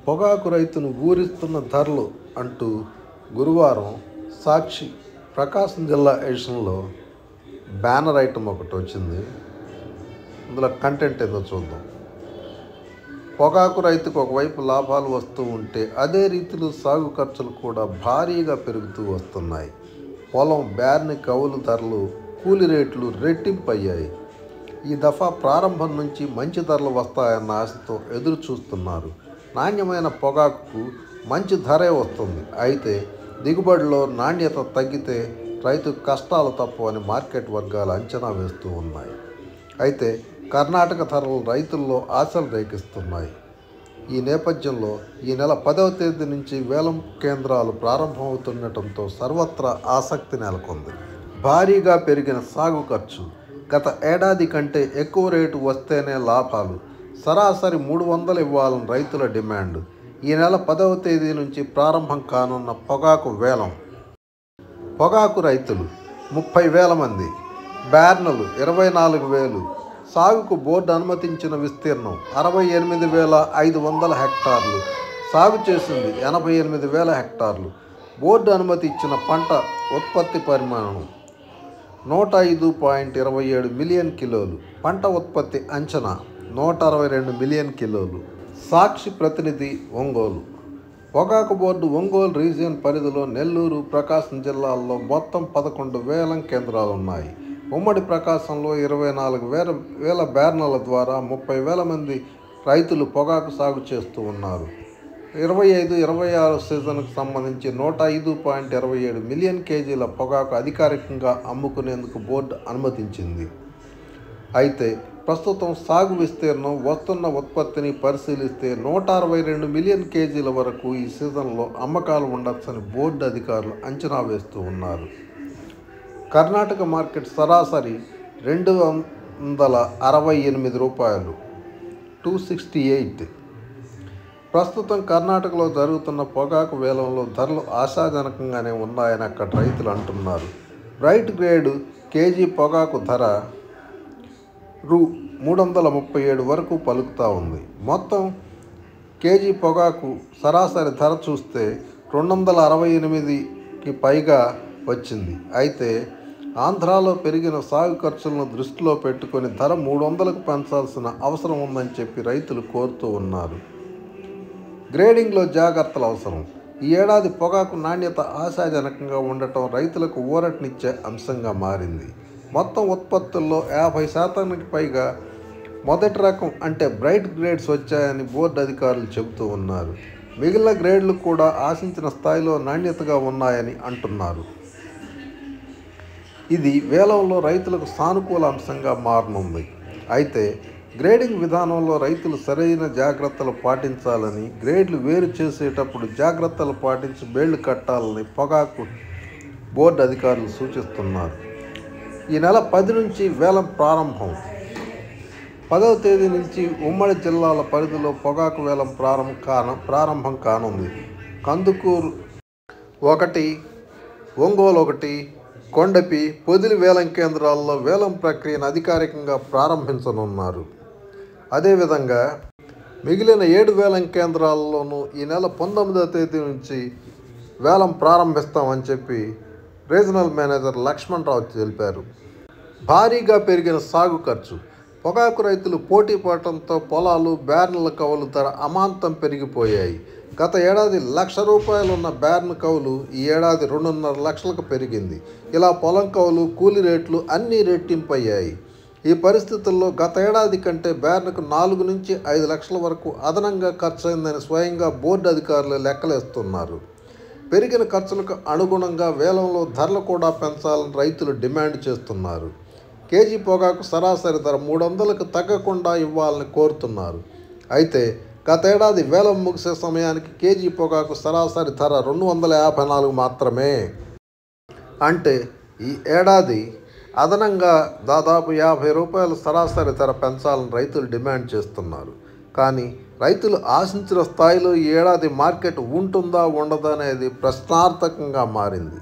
పొగాకు రైతును ఊరిస్తున్న ధరలు అంటూ గురువారం సాక్షి ప్రకాశం జిల్లా ఎడిషన్లో బ్యానర్ ఐటమ్ ఒకటి వచ్చింది. ఇందులో కంటెంట్ ఏదో చూద్దాం. పొగాకు రైతుకు ఒకవైపు లాభాలు వస్తూ ఉంటే అదే రీతిలో సాగు ఖర్చులు కూడా భారీగా పెరుగుతూ వస్తున్నాయి. పొలం బ్యార్ని కౌలు ధరలు, కూలి రేట్లు రెట్టింపు అయ్యాయి. ఈ దఫా ప్రారంభం నుంచి మంచి ధరలు వస్తాయన్న ఆశతో ఎదురు చూస్తున్నారు. నాణ్యమైన పొగాకుకు మంచి ధరే వస్తుంది. అయితే దిగుబడిలో నాణ్యత తగ్గితే రైతు కష్టాలు తప్పవని మార్కెట్ వర్గాలు అంచనా వేస్తూ ఉన్నాయి. అయితే కర్ణాటక ధరలు రైతుల్లో ఆశలు రేకిస్తున్నాయి. ఈ నేపథ్యంలో ఈ నెల 10వ తేదీ నుంచి వేలం కేంద్రాలు ప్రారంభమవుతుండటంతో సర్వత్రా ఆసక్తి నెలకొంది. భారీగా పెరిగిన సాగు ఖర్చు, గత ఏడాది కంటే ఎక్కువ రేటు వస్తేనే లాభాలు, సరాసరి 300 ఇవ్వాలని రైతుల డిమాండ్. ఈ నెల 10వ తేదీ నుంచి ప్రారంభం కానున్న పొగాకు వేలం. పొగాకు రైతులు 30,000 మంది, బ్యార్నలు 24,000. సాగుకు బోర్డు అనుమతించిన విస్తీర్ణం 68,500 హెక్టార్లు, సాగు చేసింది 88,000 హెక్టార్లు. బోర్డు అనుమతి ఇచ్చిన పంట ఉత్పత్తి పరిమాణం 105.27 మిలియన్ కిలోలు. పంట ఉత్పత్తి అంచనా 162 మిలియన్ కిలోలు. సాక్షి ప్రతినిధి ఒంగోలు. పొగాకు బోర్డు ఒంగోలు రీజియన్ పరిధిలో నెల్లూరు, ప్రకాశం జిల్లాల్లో మొత్తం 11 వేలం కేంద్రాలున్నాయి. ఉమ్మడి ప్రకాశంలో 24,000 బ్యార్నల ద్వారా 30,000 మంది రైతులు పొగాకు సాగు చేస్తూ ఉన్నారు. 25-26 సీజన్కు సంబంధించి 105.27 మిలియన్ కేజీల పొగాకు అధికారికంగా అమ్ముకునేందుకు బోర్డు అనుమతించింది. అయితే ప్రస్తుతం సాగు విస్తీర్ణం, వస్తున్న ఉత్పత్తిని పరిశీలిస్తే 162 మిలియన్ కేజీల వరకు ఈ సీజన్లో అమ్మకాలు ఉండొచ్చని బోర్డు అధికారులు అంచనా వేస్తూ ఉన్నారు. కర్ణాటక మార్కెట్ సరాసరి $268 268. ప్రస్తుతం కర్ణాటకలో జరుగుతున్న పొగాకు వేలంలో ధరలు ఆశాజనకంగానే ఉన్నాయని అక్కడ రైతులు అంటున్నారు. బ్రైట్ గ్రేడ్ కేజీ పొగాకు ధర రూ. 337 వరకు పలుకుతూ ఉంది. మొత్తం కేజీ పొగాకు సరాసరి ధర చూస్తే 268కి పైగా వచ్చింది. అయితే ఆంధ్రాలో పెరిగిన సాగు ఖర్చులను దృష్టిలో పెట్టుకొని ధర 300కు పెంచాల్సిన అవసరం ఉందని చెప్పి రైతులు కోరుతూ ఉన్నారు. గ్రేడింగ్లో జాగ్రత్తలు అవసరం. ఈ ఏడాది పొగాకు నాణ్యత ఆశాజనకంగా ఉండటం రైతులకు ఊరటనిచ్చే అంశంగా మారింది. మొత్తం ఉత్పత్తుల్లో 50% పైగా మొదటి రకం అంటే బ్రైట్ గ్రేడ్స్ వచ్చాయని బోర్డు అధికారులు చెబుతూ ఉన్నారు. మిగిలిన గ్రేడ్లు కూడా ఆశించిన స్థాయిలో నాణ్యతగా ఉన్నాయని అంటున్నారు. ఇది వేలంలో రైతులకు సానుకూల అంశంగా మారనుంది. అయితే గ్రేడింగ్ విధానంలో రైతులు సరైన జాగ్రత్తలు పాటించాలని, గ్రేడ్లు వేరు చేసేటప్పుడు జాగ్రత్తలు పాటించి బేళ్లు కట్టాలని పొగాకు బోర్డు అధికారులు సూచిస్తున్నారు. ఈ నెల 10 నుంచి వేలం ప్రారంభం. 10వ తేదీ నుంచి ఉమ్మడి జిల్లాల పరిధిలో పొగాకు వేలం ప్రారంభం కానుంది. కందుకూరు 1, ఒంగోలు 1, కొండపి, పొదిలి వేలం కేంద్రాల్లో వేలం ప్రక్రియను అధికారికంగా ప్రారంభించనున్నారు. అదేవిధంగా మిగిలిన 7 వేలం కేంద్రాల్లోనూ ఈ నెల 19వ తేదీ నుంచి వేలం ప్రారంభిస్తామని చెప్పి రీజనల్ మేనేజర్ లక్ష్మణరావు తెలిపారు. భారీగా పెరిగిన సాగు ఖర్చు. పొగాకు రైతులు పోటీ పడటంతో పొలాలు, బ్యార్నల కౌలు ధర అమాంతం పెరిగిపోయాయి. గత ఏడాది ₹1,00,000 ఉన్న బ్యార్న్ కౌలు ఈ ఏడాది 2.5 లక్షలకు పెరిగింది. ఇలా పొలం కౌలు, కూలి రేట్లు అన్నీ రెట్టింపయ్యాయి. ఈ పరిస్థితుల్లో గత ఏడాది కంటే బ్యార్న్కు 4 నుంచి 5 లక్షల వరకు అదనంగా ఖర్చయిందని స్వయంగా బోర్డు అధికారులు లెక్కలేస్తున్నారు. పెరిగిన ఖర్చులకు అనుగుణంగా వేలంలో ధరలు కూడా పెంచాలని రైతులు డిమాండ్ చేస్తున్నారు. కేజీ పొగాకు సరాసరి ధర 300కు తగ్గకుండా ఇవ్వాలని కోరుతున్నారు. అయితే గతేడాది వేలం ముగిసే సమయానికి కేజీ పొగాకు సరాసరి ధర 254 మాత్రమే. అంటే ఈ ఏడాది అదనంగా దాదాపు ₹50 సరాసరి ధర పెంచాలని రైతులు డిమాండ్ చేస్తున్నారు. కానీ రైతులు ఆశించిన స్థాయిలో ఈ ఏడాది మార్కెట్ ఉంటుందా ఉండదా అనేది ప్రశ్నార్థకంగా మారింది.